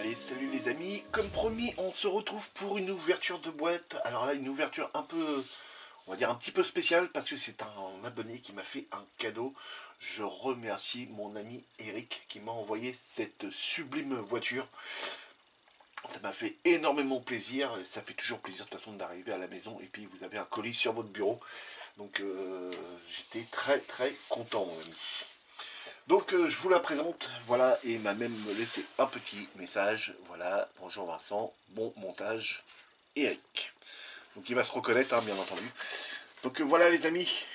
Allez, salut les amis, comme promis, on se retrouve pour une ouverture de boîte. Alors là, une ouverture un peu, on va dire un petit peu spéciale, parce que c'est un abonné qui m'a fait un cadeau. Je remercie mon ami Eric qui m'a envoyé cette sublime voiture. Ça m'a fait énormément plaisir, ça fait toujours plaisir de toute façon d'arriver à la maison et puis vous avez un colis sur votre bureau. Donc j'étais très content mon ami. Donc je vous la présente, voilà, et il m'a même laissé un petit message, voilà, bonjour Vincent, bon montage, Eric. Donc il va se reconnaître, hein, bien entendu. Donc voilà les amis,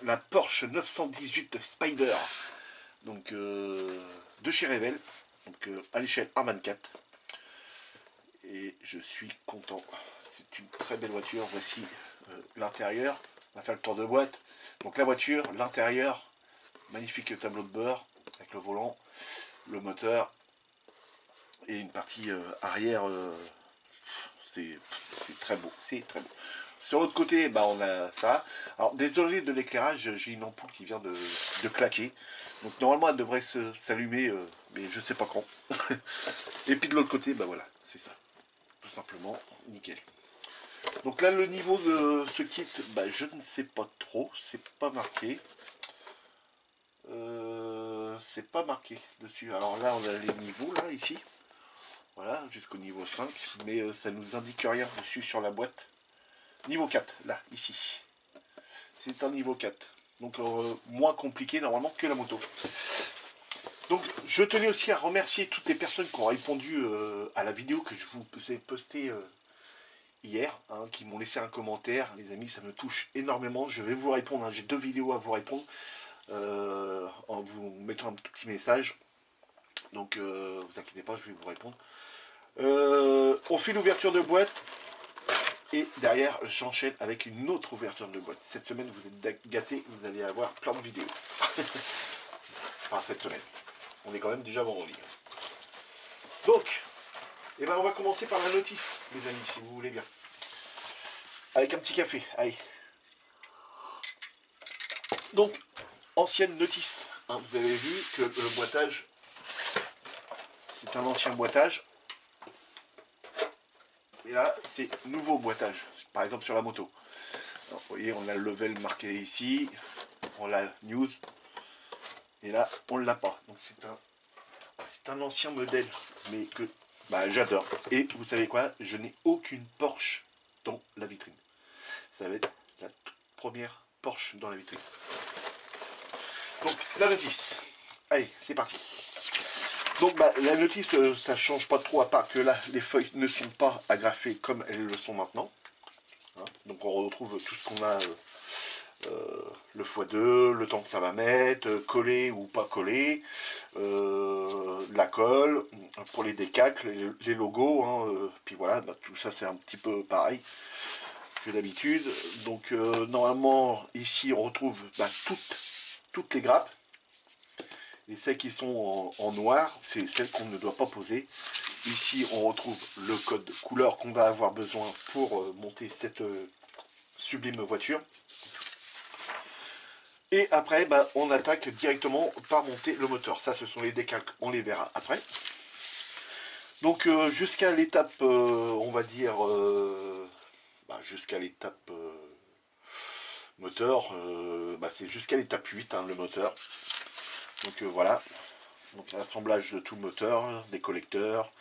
la Porsche 918 Spider, donc de chez Revel, donc à l'échelle A24. Et je suis content, c'est une très belle voiture, voici l'intérieur, on va faire le tour de boîte. Donc la voiture, l'intérieur, magnifique tableau de bord, avec le volant, le moteur et une partie arrière, c'est très beau, c'est très beau. Sur l'autre côté, bah, on a ça. Alors désolé de l'éclairage, j'ai une ampoule qui vient de claquer. Donc normalement elle devrait s'allumer, mais je sais pas quand. Et puis de l'autre côté, bah voilà, c'est ça. Tout simplement, nickel. Donc là le niveau de ce kit, bah, je ne sais pas trop, c'est pas marqué. C'est pas marqué dessus. Alors là on a les niveaux là ici. Voilà, jusqu'au niveau 5, mais ça nous indique rien dessus sur la boîte. Niveau 4, là, ici. C'est un niveau 4. Donc moins compliqué normalement que la moto. Donc je tenais aussi à remercier toutes les personnes qui ont répondu à la vidéo que je vous ai postée hier, hein, qui m'ont laissé un commentaire. Les amis, ça me touche énormément. Je vais vous répondre, hein. J'ai 2 vidéos à vous répondre en vous mettant un petit message. Donc vous inquiétez pas, je vais vous répondre. On fait l'ouverture de boîte. Et derrière, j'enchaîne avec une autre ouverture de boîte. Cette semaine, vous êtes gâtés, vous allez avoir plein de vidéos. Enfin, cette semaine. On est quand même déjà vendredi. Donc, eh ben, on va commencer par la notice, mes amis, si vous voulez bien. Avec un petit café, allez. Donc, ancienne notice. Hein, vous avez vu que le boitage, c'est un ancien boitage. Et là, c'est nouveau boitage. Par exemple, sur la moto. Alors, vous voyez, on a le level marqué ici. On a news. Et là, on ne l'a pas. Donc c'est un ancien modèle, mais que bah, j'adore. Et vous savez quoi? Je n'ai aucune Porsche dans la vitrine. Ça va être la toute première Porsche dans la vitrine. Donc la notice. Allez, c'est parti. Donc bah, la notice, ça change pas trop, à part que là, les feuilles ne sont pas agrafées comme elles le sont maintenant. Hein, donc on retrouve tout ce qu'on a... le x2, le temps que ça va mettre, coller ou pas coller, la colle, pour les décalques, les logos, hein, puis voilà, bah, tout ça c'est un petit peu pareil que d'habitude. Donc normalement ici on retrouve bah, toutes les grappes, et celles qui sont en noir, c'est celles qu'on ne doit pas poser. Ici on retrouve le code couleur qu'on va avoir besoin pour monter cette sublime voiture. Et après, bah, on attaque directement par monter le moteur. Ça, ce sont les décalques, on les verra après. Donc jusqu'à l'étape, on va dire, bah, jusqu'à l'étape moteur, bah, c'est jusqu'à l'étape 8, hein, le moteur. Donc voilà, donc l'assemblage de tout le moteur, des collecteurs,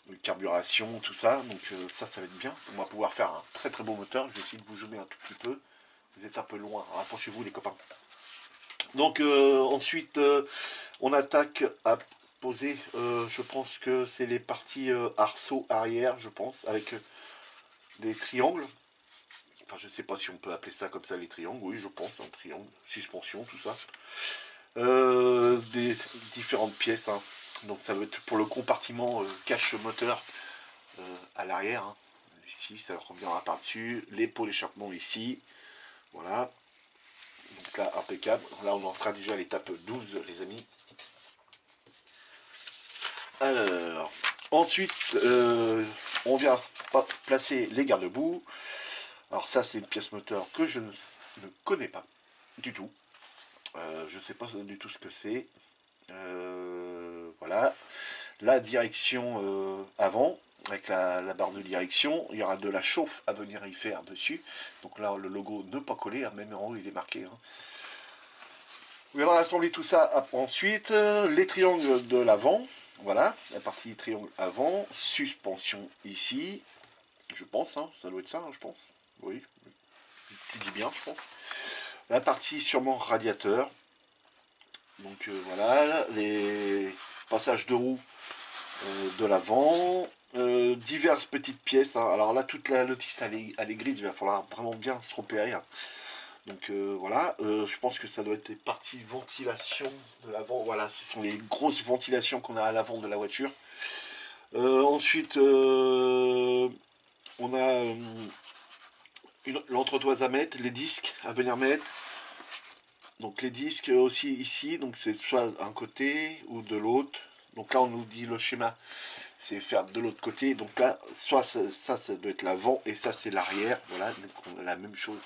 de carburation, tout ça. Donc ça va être bien. On va pouvoir faire un très beau moteur. Je vais essayer de vous zoomer un tout petit peu. Vous êtes un peu loin, rapprochez-vous les copains. Donc ensuite, on attaque à poser, je pense que c'est les parties arceaux arrière, je pense, avec les triangles. Enfin, je ne sais pas si on peut appeler ça comme ça, les triangles. Oui, je pense, un triangle, suspension, tout ça. Des différentes pièces. Hein. Donc ça va être pour le compartiment cache moteur à l'arrière. Hein. Ici, ça reviendra par-dessus. Les pots d'échappement ici. Voilà. Donc là, impeccable. Là, on en sera déjà à l'étape 12, les amis. Alors, ensuite, on vient placer les garde-boue. Alors ça, c'est une pièce moteur que je ne connais pas du tout. Je ne sais pas du tout ce que c'est. Voilà. la direction avant, avec la barre de direction. Il y aura de la chauffe à venir y faire dessus. Donc là, le logo ne pas coller, hein, même en haut, il est marqué. Hein. On viendra assembler tout ça ensuite. Les triangles de l'avant. Voilà, la partie triangle avant. Suspension ici. Je pense, hein, ça doit être ça, hein, je pense. Oui, tu dis bien, je pense. La partie sûrement radiateur. Donc voilà, les passages de roues de l'avant. Diverses petites pièces. Hein. Alors là, toute la notice, elle est grise. Il va falloir vraiment bien se repérer. Hein. Donc voilà, je pense que ça doit être les parties ventilation de l'avant. Voilà, ce sont les grosses ventilations qu'on a à l'avant de la voiture. Ensuite, on a l'entretoise à mettre, les disques à venir mettre. Donc les disques aussi ici, donc c'est soit un côté ou de l'autre. Donc là on nous dit le schéma, c'est faire de l'autre côté. Donc là, soit ça doit être l'avant et ça c'est l'arrière. Voilà, donc on a la même chose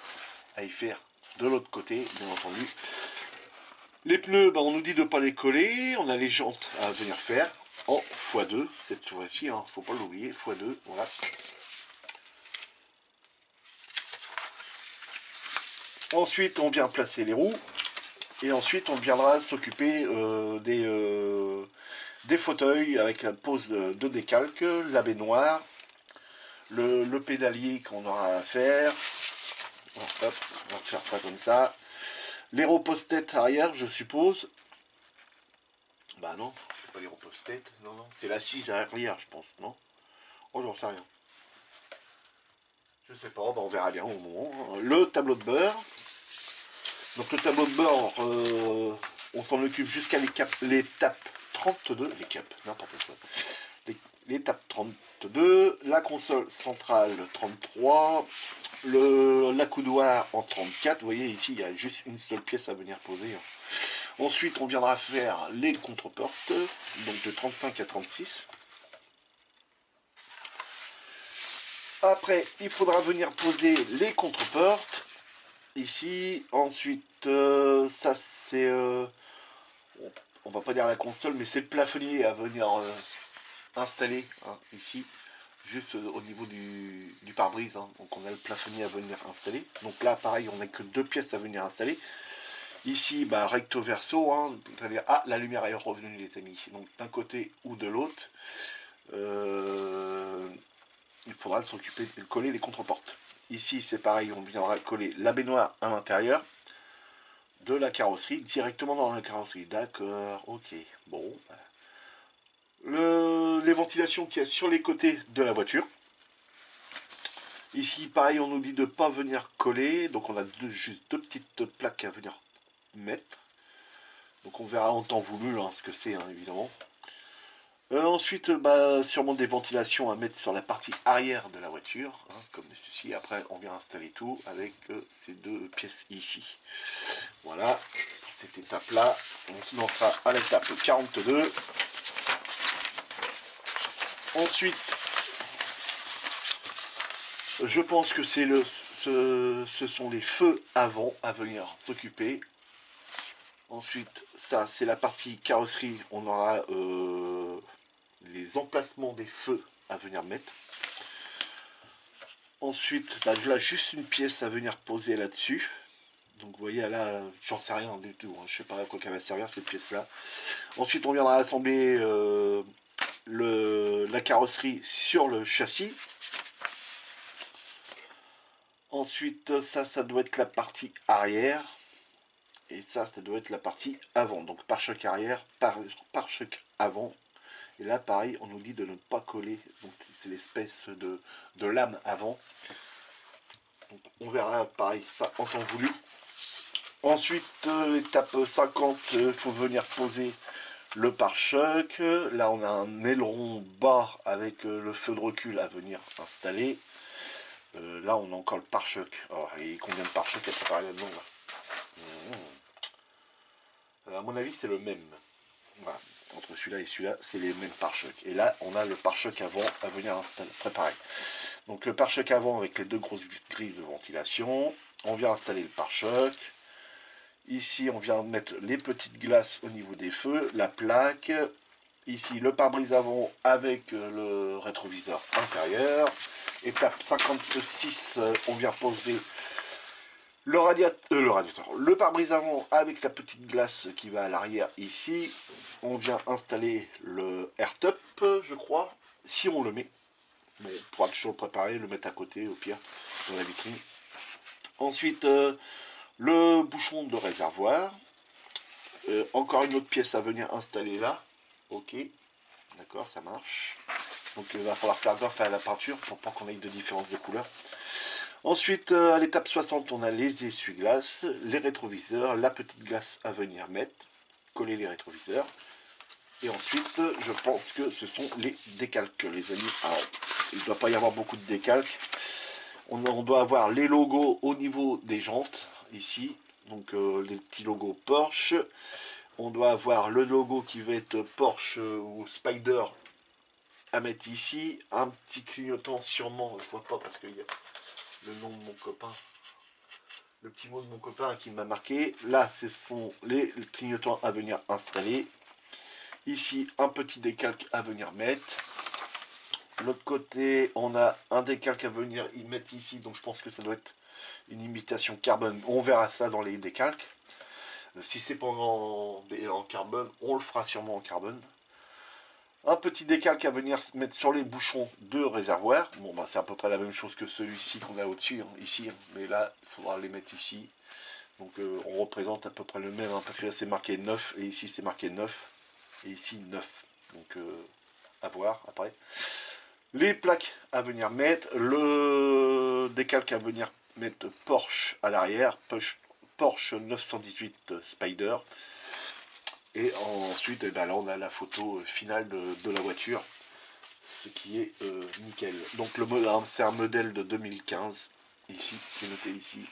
à y faire de l'autre côté, bien entendu. Les pneus, on nous dit de ne pas les coller. On a les jantes à venir faire en x2 cette fois-ci, hein, faut pas l'oublier, x2, voilà. Ensuite, on vient placer les roues. Et ensuite, on viendra s'occuper des fauteuils avec la pose de décalque, la baignoire, le pédalier qu'on aura à faire. Bon, hop, on va faire ça comme ça. Les repose-tête arrière, je suppose. Bah non, c'est pas les repose-tête. Non, non, c'est l'assise arrière, je pense, non? Oh, j'en sais rien. Je sais pas, on verra bien au moment. Le tableau de bord. Donc le tableau de bord, on s'en occupe jusqu'à l'étape 32, les caps, n'importe quoi. L'étape 32, la console centrale 33, l'accoudoir en 34. Vous voyez ici, il y a juste une seule pièce à venir poser. Ensuite, on viendra faire les contre-portes, donc de 35 à 36. Après, il faudra venir poser les contre-portes. Ici, ensuite, ça c'est... on va pas dire la console, mais c'est le plafonnier à venir installer, hein, ici. Juste au niveau du pare-brise, hein. Donc on a le plafonnier à venir installer. Donc là, pareil, on n'a que deux pièces à venir installer. Ici, recto verso, hein, c'est-à-dire, la lumière est revenue, les amis. Donc d'un côté ou de l'autre, il faudra s'occuper de coller les contreportes. Ici, c'est pareil, on viendra coller la baignoire à l'intérieur de la carrosserie, directement dans la carrosserie. D'accord, ok. Bon. Les ventilations qu'il y a sur les côtés de la voiture. Ici, pareil, on nous dit de ne pas venir coller. Donc, on a juste deux petites plaques à venir mettre. Donc, on verra en temps voulu hein, ce que c'est, hein, évidemment. Ensuite, sûrement des ventilations à mettre sur la partie arrière de la voiture, hein, comme ceci. Après, on vient installer tout avec ces deux pièces ici. Voilà, cette étape-là. On se lancera à l'étape 42. Ensuite, je pense que ce sont les feux avant à venir s'occuper. Ensuite, ça c'est la partie carrosserie. On aura les emplacements des feux à venir mettre. Ensuite, là juste une pièce à venir poser là-dessus. Donc vous voyez là, j'en sais rien du tout. Hein. Je sais pas à quoi elle va servir cette pièce-là. Ensuite, on viendra assembler la carrosserie sur le châssis. Ensuite, ça doit être la partie arrière. Et ça doit être la partie avant. Donc pare-choc arrière, pare-choc avant. Et là, pareil, on nous dit de ne pas coller. Donc c'est l'espèce de lame avant. Donc, on verra pareil ça en temps voulu. Ensuite, l'étape 50, il faut venir poser le pare-choc. Là, on a un aileron bas avec le feu de recul à venir installer. Là, on a encore le pare-choc. Oh, et combien de pare-chocs à préparer là-dedans là à mon avis, c'est le même. Voilà. Entre celui-là et celui-là, c'est les mêmes pare-chocs. Et là, on a le pare-choc avant à venir installer, préparer. Donc le pare-choc avant avec les deux grosses grilles de ventilation. On vient installer le pare-choc. Ici, on vient mettre les petites glaces au niveau des feux, la plaque, ici le pare-brise avant avec le rétroviseur intérieur. Étape 56, on vient poser le pare-brise avant avec la petite glace qui va à l'arrière ici. On vient installer le air-top, je crois, si on le met. Bon, on pourra toujours le préparer, le mettre à côté au pire, dans la vitrine. Ensuite, le bouchon de réservoir. Encore une autre pièce à venir installer là. Ok, d'accord, ça marche. Donc il va falloir faire gaffe à la peinture pour pas qu'on ait de différence de couleur. Ensuite, à l'étape 60, on a les essuie-glaces, les rétroviseurs, la petite glace à venir mettre, coller les rétroviseurs. Et ensuite, je pense que ce sont les décalques, les amis. Alors, il ne doit pas y avoir beaucoup de décalques. On doit avoir les logos au niveau des jantes, ici. Donc, les petits logos Porsche. On doit avoir le logo qui va être Porsche ou Spider à mettre ici. Un petit clignotant sûrement, je vois pas parce qu'il y a le nom de mon copain, le petit mot de mon copain qui m'a marqué. Là, ce sont les clignotants à venir installer. Ici, un petit décalque à venir mettre. De l'autre côté, on a un décalque à venir y mettre ici. Donc, je pense que ça doit être une imitation carbone. On verra ça dans les décalques. Si c'est pas en carbone, on le fera sûrement en carbone. Un petit décalque à venir mettre sur les bouchons de réservoir. Bon, bah, c'est à peu près la même chose que celui-ci qu'on a au-dessus, hein, ici. Mais là, il faudra les mettre ici. Donc, on représente à peu près le même, hein, parce que là, c'est marqué 9, et ici, c'est marqué 9, et ici, 9. Donc, à voir après. Les plaques à venir mettre. Le décalque à venir mettre Porsche à l'arrière. Porsche 918 Spider. Et ensuite, eh ben là, on a la photo finale de la voiture, ce qui est nickel. Donc c'est un modèle de 2015. Ici, c'est noté ici,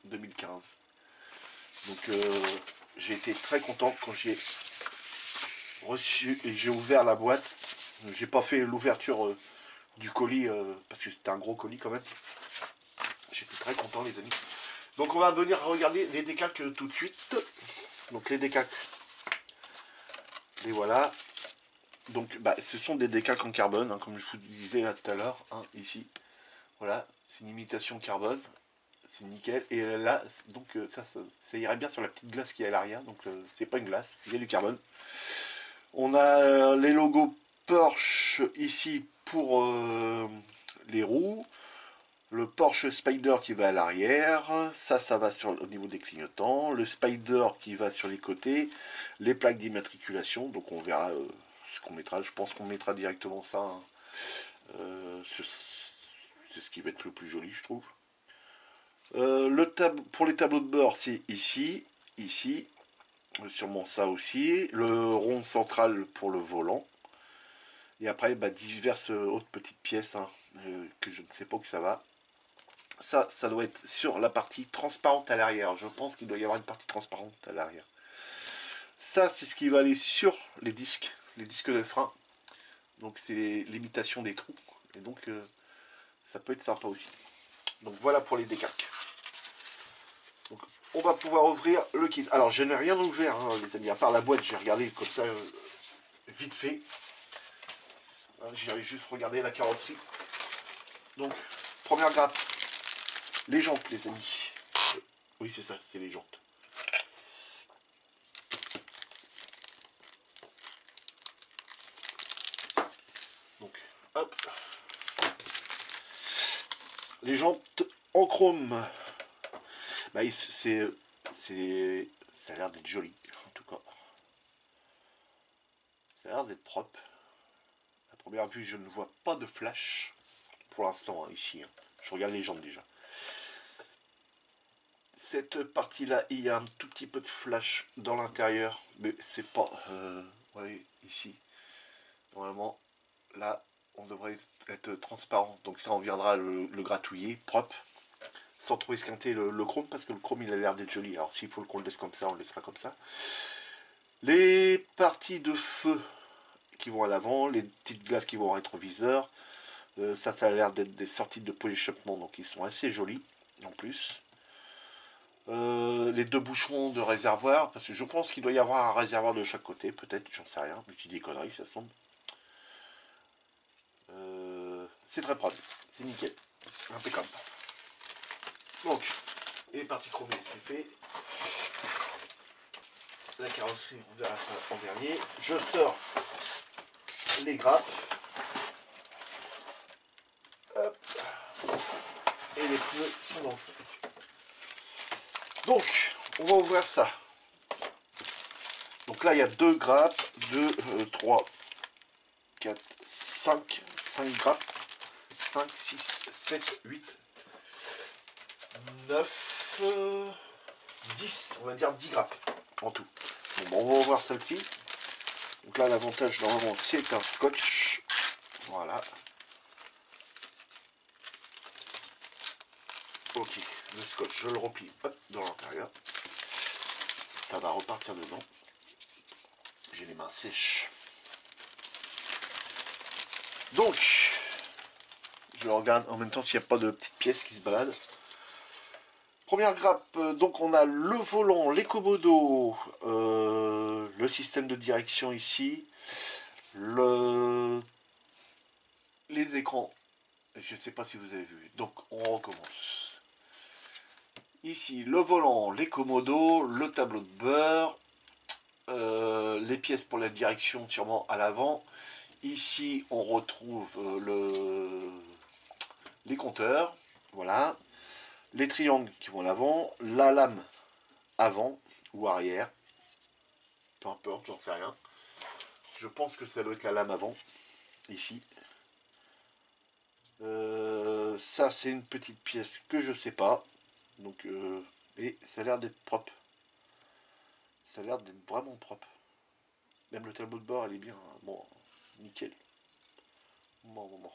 2015. Donc j'ai été très content quand j'ai reçu et j'ai ouvert la boîte. J'ai pas fait l'ouverture du colis parce que c'était un gros colis quand même. J'étais très content, les amis. Donc on va venir regarder les décalques tout de suite. Donc les décalques. Et voilà. Donc bah, ce sont des décalques en carbone, hein, comme je vous disais là tout à l'heure, hein, ici. Voilà, c'est une imitation carbone. C'est nickel. Et là, donc ça irait bien sur la petite glace qui est à l'arrière. Donc c'est pas une glace, il y a du carbone. On a les logos Porsche ici pour les roues. Le Porsche Spider qui va à l'arrière, ça va au niveau des clignotants, le Spider qui va sur les côtés, les plaques d'immatriculation, donc on verra ce qu'on mettra, je pense qu'on mettra directement ça, hein. C'est ce qui va être le plus joli je trouve. Pour les tableaux de bord c'est ici, sûrement ça aussi, le rond central pour le volant, et après bah, diverses autres petites pièces hein, que je ne sais pas que ça va. Ça doit être sur la partie transparente à l'arrière. Je pense qu'il doit y avoir une partie transparente à l'arrière. Ça, c'est ce qui va aller sur les disques de frein. Donc, c'est l'imitation des trous. Et donc, ça peut être sympa aussi. Donc, voilà pour les décalques. Donc, on va pouvoir ouvrir le kit. Alors, je n'ai rien ouvert, hein, les amis. À part la boîte, j'ai regardé comme ça, vite fait. J'ai juste regardé la carrosserie. Donc, première grappe. Les jantes, les amis. Oui, c'est ça, c'est les jantes. Donc, hop. Les jantes en chrome. Bah, ça a l'air d'être joli, en tout cas. Ça a l'air d'être propre. À première vue, je ne vois pas de flash. Pour l'instant, hein, ici. Hein. Je regarde les jantes déjà. Cette partie-là, il y a un tout petit peu de flash dans l'intérieur. Mais c'est pas... ouais, ici. Normalement, là, on devrait être transparent. Donc ça, on viendra le gratouiller, propre. Sans trop esquinter le chrome, parce que le chrome, il a l'air d'être joli. Alors s'il faut qu'on le laisse comme ça, on le laissera comme ça. Les parties de feu qui vont à l'avant, les petites glaces qui vont au rétroviseur. Ça a l'air d'être des sorties de pot d'échappement, donc ils sont assez jolis en plus. Les deux bouchons de réservoir, parce que je pense qu'il doit y avoir un réservoir de chaque côté, peut-être, j'en sais rien, je dis des conneries, ça se tombe. C'est très propre, c'est nickel, impeccable. Donc, les parties chromées, c'est fait. La carrosserie, on verra ça en dernier. Je sors les grappes. Hop. Et les pneus sont dans le sac. Donc, on va ouvrir ça. Donc là, il y a deux grappes, 2, 3, 4, 5 grappes. 5, 6, 7, 8, 9, 10, on va dire 10 grappes en tout. Bon, on va ouvrir celle-ci. Donc là, l'avantage, normalement, c'est un scotch. Voilà. Ok, le scotch, je le replie dans l'intérieur. Ça va repartir dedans. J'ai les mains sèches. Donc, je regarde en même temps s'il n'y a pas de petites pièces qui se baladent. Première grappe, donc on a le volant, les commodos, le système de direction ici, les écrans. Je ne sais pas si vous avez vu. Donc on recommence. Ici, le volant, les commodos, le tableau de bord, les pièces pour la direction sûrement à l'avant. Ici, on retrouve les compteurs. Voilà. Les triangles qui vont à l'avant. La lame avant ou arrière. Peu importe, j'en sais rien. Je pense que ça doit être la lame avant. Ici. Ça, c'est une petite pièce que je sais pas. Donc, et ça a l'air d'être propre. Ça a l'air d'être vraiment propre. Même le tableau de bord, elle est bien. Bon, nickel. Bon.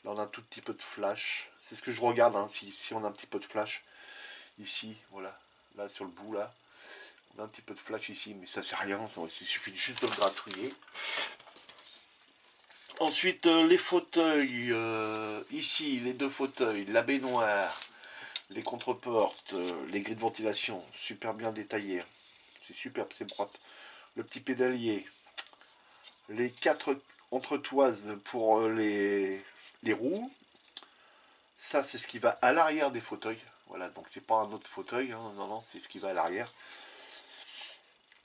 Là, on a un tout petit peu de flash. C'est ce que je regarde, hein, si on a un petit peu de flash. Ici, voilà. Là, sur le bout, là. On a un petit peu de flash ici, mais ça, c'est rien. Il suffit juste de le gratouiller. Ensuite, les fauteuils. Ici, les deux fauteuils. La baignoire. Les contreportes. Les grilles de ventilation. Super bien détaillées. C'est superbe, c'est propre. Le petit pédalier. Les quatre entretoises pour les roues. Ça, c'est ce qui va à l'arrière des fauteuils. Voilà, donc c'est pas un autre fauteuil, hein, non, c'est ce qui va à l'arrière.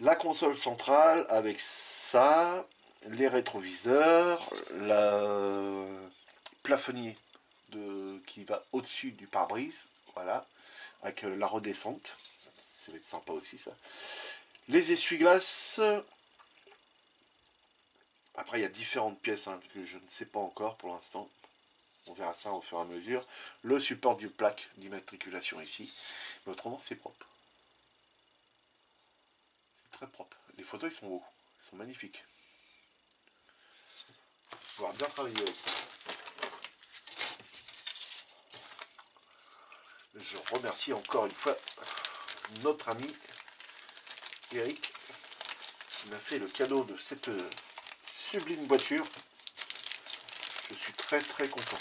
La console centrale avec ça, les rétroviseurs, le plafonnier qui va au-dessus du pare-brise, voilà, avec la redescente. Ça va être sympa aussi, ça. Les essuie-glaces. Après, il y a différentes pièces hein, que je ne sais pas encore pour l'instant. On verra ça au fur et à mesure. Le support du plaque d'immatriculation ici. Mais autrement, c'est propre. C'est très propre. Les photos, ils sont beaux. Ils sont magnifiques. Il faudra bien travailler avec ça. Je remercie encore une fois notre ami Eric qui m'a fait le cadeau de cette sublime voiture. Je suis très très content.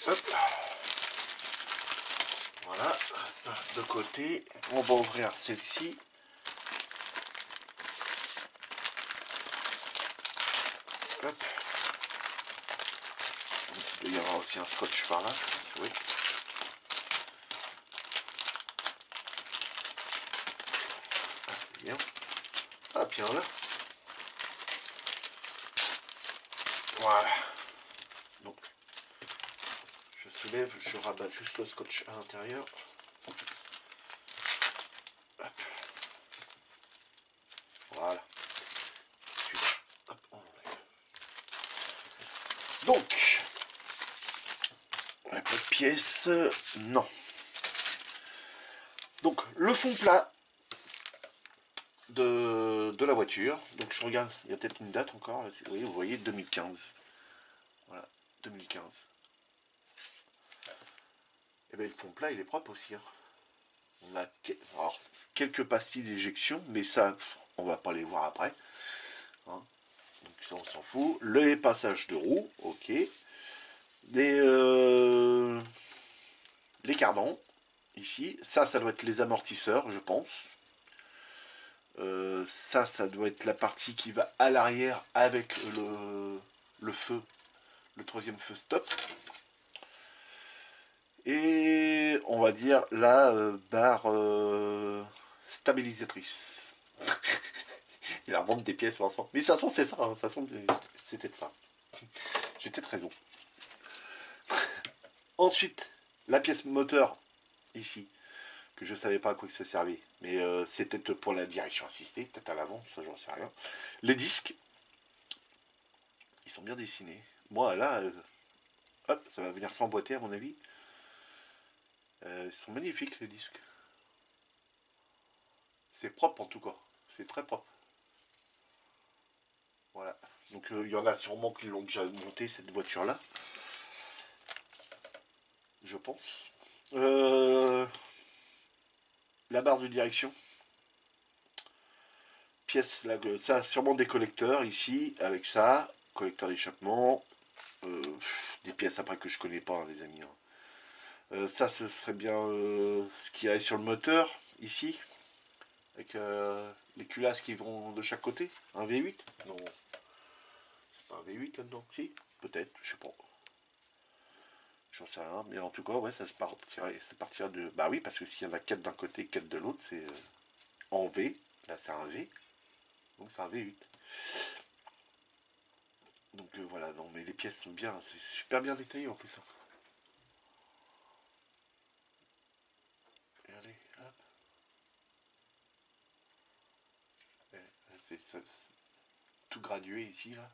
Hop. Voilà, ça de côté. On va ouvrir celle-ci. Hop. Il y aura aussi un scotch par là. Oui. Ah, bien. Ah, bien là. Voilà. Donc, je soulève, je rabats juste le scotch à l'intérieur. Voilà. Hop, on enlève. Donc, on n'a pas de pièces. Non. Donc, le fond plat de la voiture. Donc, je regarde, il y a peut-être une date encore. Oui, vous voyez, 2015. Voilà, 2015. Et bien, le fond plat, il est propre aussi. Hein. On a alors, quelques pastilles d'éjection, mais ça, on va pas les voir après. Hein. Donc ça, on s'en fout. Les passages de roues, ok. les cardans, ici. Ça doit être les amortisseurs, je pense. Ça doit être la partie qui va à l'arrière avec le feu, le troisième feu stop. Et on va dire la barre stabilisatrice. Il a revendre des pièces, Vincent. Mais de toute façon, c'est ça. Hein. De toute façon, c'était de ça. J'ai peut-être raison. Ensuite, la pièce moteur, ici, que je savais pas à quoi que ça servait. Mais c'était pour la direction assistée, peut-être à l'avant, ça j'en sais rien. Les disques, ils sont bien dessinés. Moi, là, hop, ça va venir s'emboîter à mon avis. Ils sont magnifiques, les disques. C'est propre en tout cas. C'est très propre. Voilà. Donc il y en a sûrement qui l'ont déjà monté cette voiture là. Je pense. La barre de direction. Pièce là, ça a sûrement des collecteurs ici avec ça. Collecteur d'échappement. Des pièces après que je connais pas hein, les amis. Hein. Ça ce serait bien ce qui est sur le moteur ici. Avec les culasses qui vont de chaque côté. Un V8. Non. C'est pas un V8 là-dedans. Si. Peut-être. Je sais pas. J'en sais rien, mais en tout cas, ouais, ça se partirait de. Bah oui, parce que s'il y en a 4 d'un côté, 4 de l'autre, c'est en V. Là, c'est un V. Donc, c'est un V8. Donc, voilà, non, mais les pièces sont bien. C'est super bien détaillé en plus. Hein. Regardez, hop. C'est tout gradué ici, là.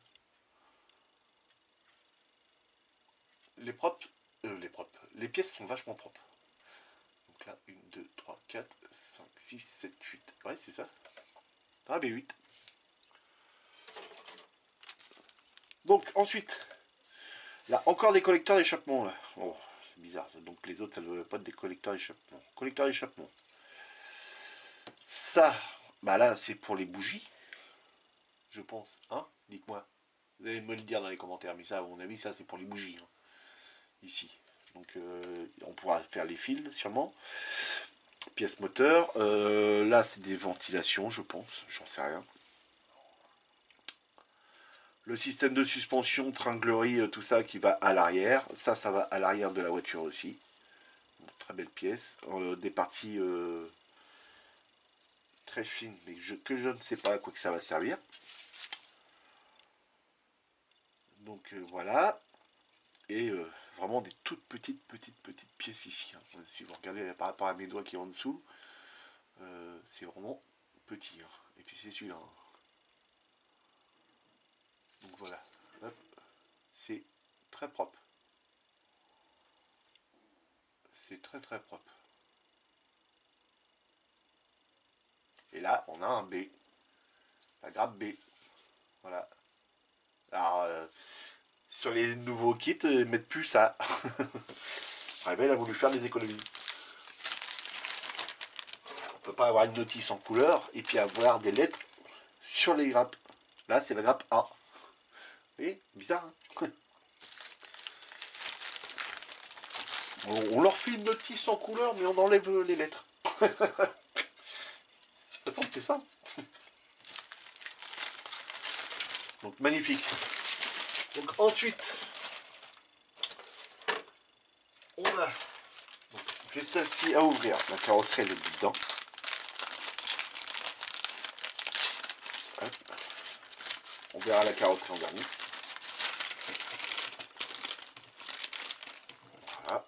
Les propres. Les propres. Les pièces sont vachement propres. Donc là, 1, 2, 3, 4, 5, 6, 7, 8. Ouais, c'est ça. Un V8. Donc, ensuite, là, encore des collecteurs d'échappement, là. Oh, c'est bizarre. Ça. Donc, les autres, ça ne veut pas être des collecteurs d'échappement. Collecteur d'échappement. Ça, bah là, c'est pour les bougies, je pense. Hein? Dites-moi. Vous allez me le dire dans les commentaires. Mais ça, à mon avis, ça, c'est pour les bougies. Hein. Ici. Donc, on pourra faire les fils, sûrement. Pièce moteur. Là, c'est des ventilations, je pense. J'en sais rien. Le système de suspension, tringlerie, tout ça qui va à l'arrière. Ça va à l'arrière de la voiture aussi. Très belle pièce. Des parties très fines, mais que je ne sais pas à quoi que ça va servir. Donc voilà. Et vraiment des toutes petites pièces ici. Hein. Si vous regardez par rapport à mes doigts qui est en dessous, c'est vraiment petit. Hein. Et puis c'est celui-là. Hein. Donc voilà. C'est très propre. C'est très propre. Et là, on a un B. La grappe B. Voilà. Alors, sur les nouveaux kits, ils mettent plus ça. Ravel a voulu faire des économies. On peut pas avoir une notice en couleur et puis avoir des lettres sur les grappes. Là, c'est la grappe A. Vous voyez, bizarre. Hein. On leur fait une notice en couleur, mais on enlève les lettres. De toute façon, c'est ça. Donc, magnifique. Donc, ensuite, on a... J'ai celle-ci à ouvrir. La carrosserie, elle est dedans. Hop. On verra la carrosserie en dernier. Voilà.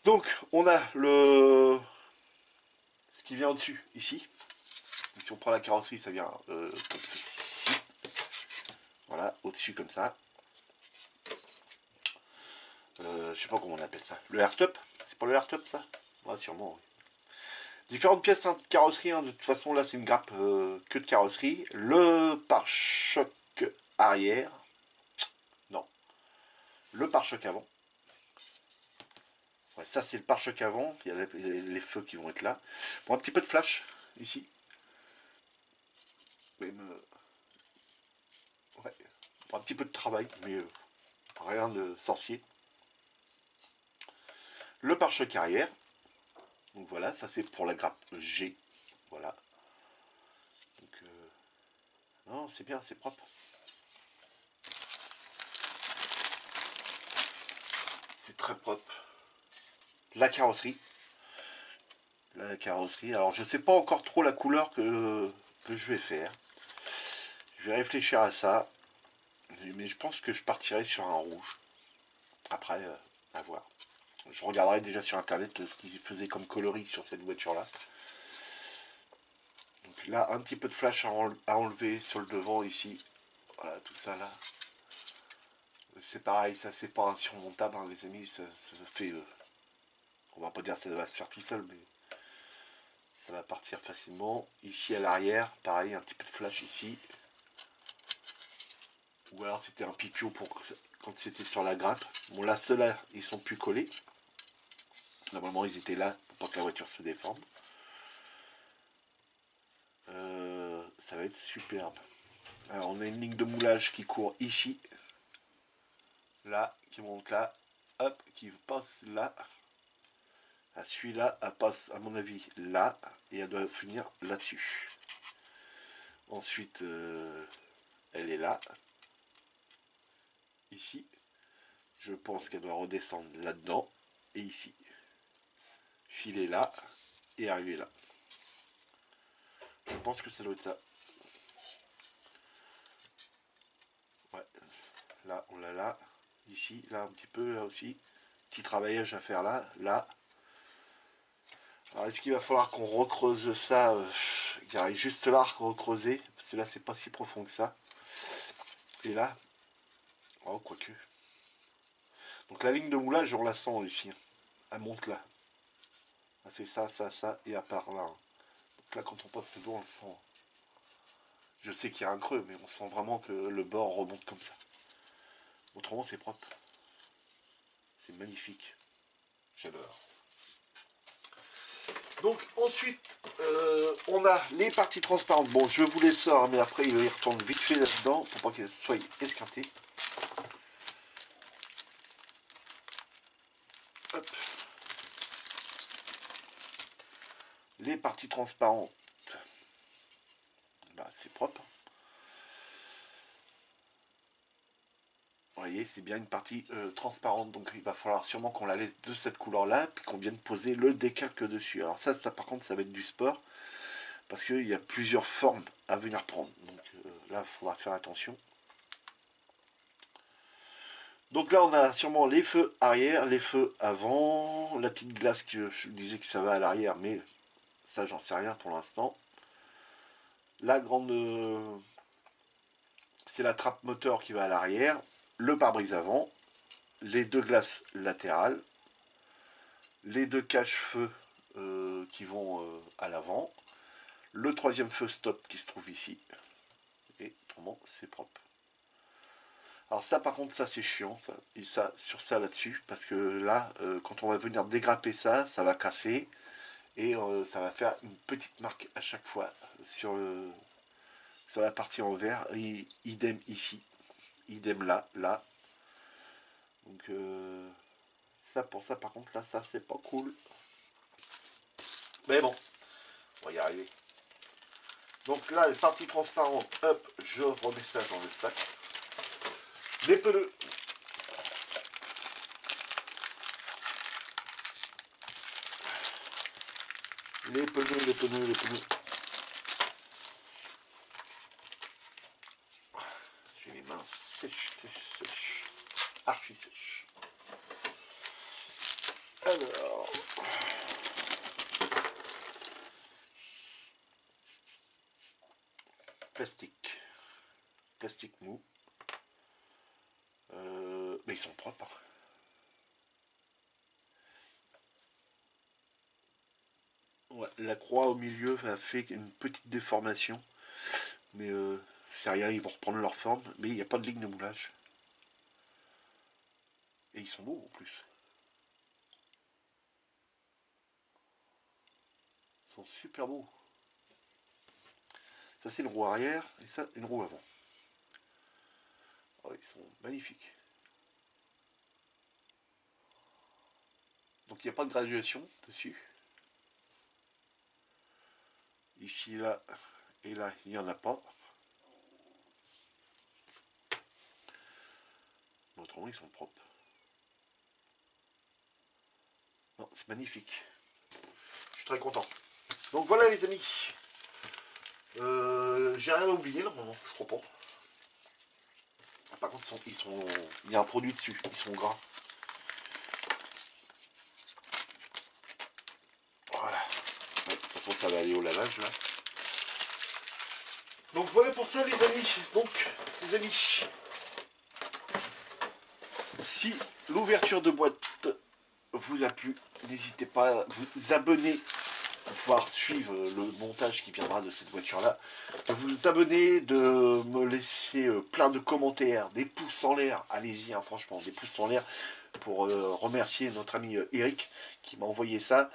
Donc, on a ce qui vient au-dessus, ici. Si on prend la carrosserie, ça vient comme ceci. Voilà, au-dessus comme ça. Je sais pas comment on appelle ça. Le airstop. C'est pas le airstop ça? Ouais, sûrement. Oui. Différentes pièces de carrosserie. Hein. De toute façon, là, c'est une grappe que de carrosserie. Le pare-choc arrière. Non. Le pare-choc avant. Ouais, ça, c'est le pare-choc avant. Il y a les feux qui vont être là. Bon, un petit peu de flash ici. Même, ouais. Bon, un petit peu de travail, mais rien de sorcier. Le pare-choc arrière. Donc voilà, ça c'est pour la grappe G. Voilà. Donc, non, c'est bien, c'est propre. C'est très propre. La carrosserie. Là, la carrosserie. Alors, je sais pas encore trop la couleur que je vais faire. Je vais réfléchir à ça. Mais je pense que je partirai sur un rouge. Après, à voir. Je regarderai déjà sur internet ce qu'ils faisaient comme coloris sur cette voiture-là. Donc là, un petit peu de flash à enlever sur le devant ici. Voilà, tout ça là. C'est pareil, ça c'est pas insurmontable, hein, les amis. Ça fait. On va pas dire que ça va se faire tout seul, mais ça va partir facilement. Ici à l'arrière, pareil, un petit peu de flash ici. Ou alors c'était un pipio pour quand c'était sur la grappe. Bon là, ceux-là, ils sont plus collés. Normalement, ils étaient là pour pas que la voiture se déforme. Ça va être superbe. Alors on a une ligne de moulage qui court ici. Là, qui monte là. Hop, qui passe là. À celui-là, elle passe à mon avis là. Et elle doit finir là-dessus. Ensuite, elle est là. Ici. Je pense qu'elle doit redescendre là-dedans. Et ici. Filer là. Et arriver là. Je pense que ça doit être ça. Ouais. Là, on l'a là. Ici, là un petit peu, là aussi. Petit travaillage à faire là. Là. Alors, est-ce qu'il va falloir qu'on recreuse ça il y a juste là à recreuser. Parce que là, c'est pas si profond que ça. Et là. Oh, quoique. Donc la ligne de moulage, on la sent ici. Elle monte là. Elle fait ça, ça, ça, et elle part là. Donc là, quand on passe le doigt, on le sent. Je sais qu'il y a un creux, mais on sent vraiment que le bord remonte comme ça. Autrement, c'est propre. C'est magnifique. J'adore. Donc ensuite, on a les parties transparentes. Bon, je vous les sors, mais après, il y retourne vite fait là-dedans pour pas qu'elles soient esquintées. Hop. Les parties transparentes, bah, c'est propre. Vous voyez, c'est bien une partie transparente, donc il va falloir sûrement qu'on la laisse de cette couleur-là, puis qu'on vienne poser le décalque dessus. Alors ça par contre, ça va être du sport, parce qu'il y a plusieurs formes à venir prendre. Donc là, il faudra faire attention. Donc là, on a sûrement les feux arrière, les feux avant, la petite glace que je disais que ça va à l'arrière, mais ça, j'en sais rien pour l'instant. La grande... c'est la trappe moteur qui va à l'arrière, le pare-brise avant, les deux glaces latérales, les deux cache-feux qui vont à l'avant, le troisième feu stop qui se trouve ici, et autrement c'est propre. Alors ça par contre ça c'est chiant, ça, et ça sur ça là-dessus, parce que là quand on va venir dégrapper ça, ça va casser, et ça va faire une petite marque à chaque fois sur la partie en vert, et idem ici, idem là, là. Donc ça pour ça par contre là ça c'est pas cool. Mais bon, on va y arriver. Donc là, les parties transparentes, hop, je remets ça dans le sac. Les pneus. Les pneus, les pneus, les pneus. J'ai les mains sèches, sèches, sèches. Archi sèches. Alors. Plastique. Plastique mou. Mais ils sont propres. Ouais, la croix au milieu a fait une petite déformation. Mais c'est rien, ils vont reprendre leur forme. Mais il n'y a pas de ligne de moulage. Et ils sont beaux en plus. Ils sont super beaux. Ça c'est une roue arrière et ça une roue avant. Oh, ils sont magnifiques. Donc il n'y a pas de graduation dessus. Ici, là, et là, il n'y en a pas. Mais autrement, ils sont propres. Non, c'est magnifique. Je suis très content. Donc voilà les amis. J'ai rien oublié normalement, je crois pas. Par contre, il y a un produit dessus, ils sont gras. Voilà. Ouais, de toute façon, ça va aller au lavage là. Donc voilà pour ça les amis. Donc, les amis, si l'ouverture de boîte vous a plu, n'hésitez pas à vous abonner pour pouvoir suivre le montage qui viendra de cette voiture-là, de vous abonner, de me laisser plein de commentaires, des pouces en l'air, allez-y, hein, franchement, des pouces en l'air, pour remercier notre ami Eric qui m'a envoyé ça.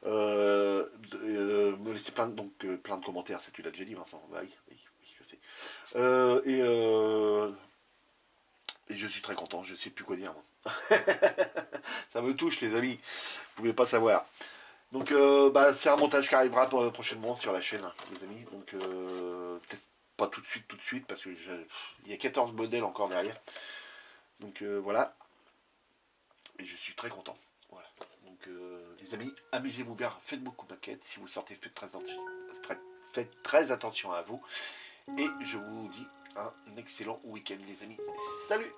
Me laisser plein de commentaires, ça tu l'as déjà dit Vincent, bah, oui, oui, je sais. Et je suis très content, je ne sais plus quoi dire. Ça me touche les amis, vous pouvez pas savoir. Donc c'est un montage qui arrivera prochainement sur la chaîne, les amis. Donc peut-être pas tout de suite, parce que il y a 14 modèles encore derrière. Donc voilà. Et je suis très content. Voilà. Donc les amis, amusez-vous bien, faites beaucoup de maquettes. Si vous sortez, faites très attention à vous. Et je vous dis un excellent week-end les amis. Salut!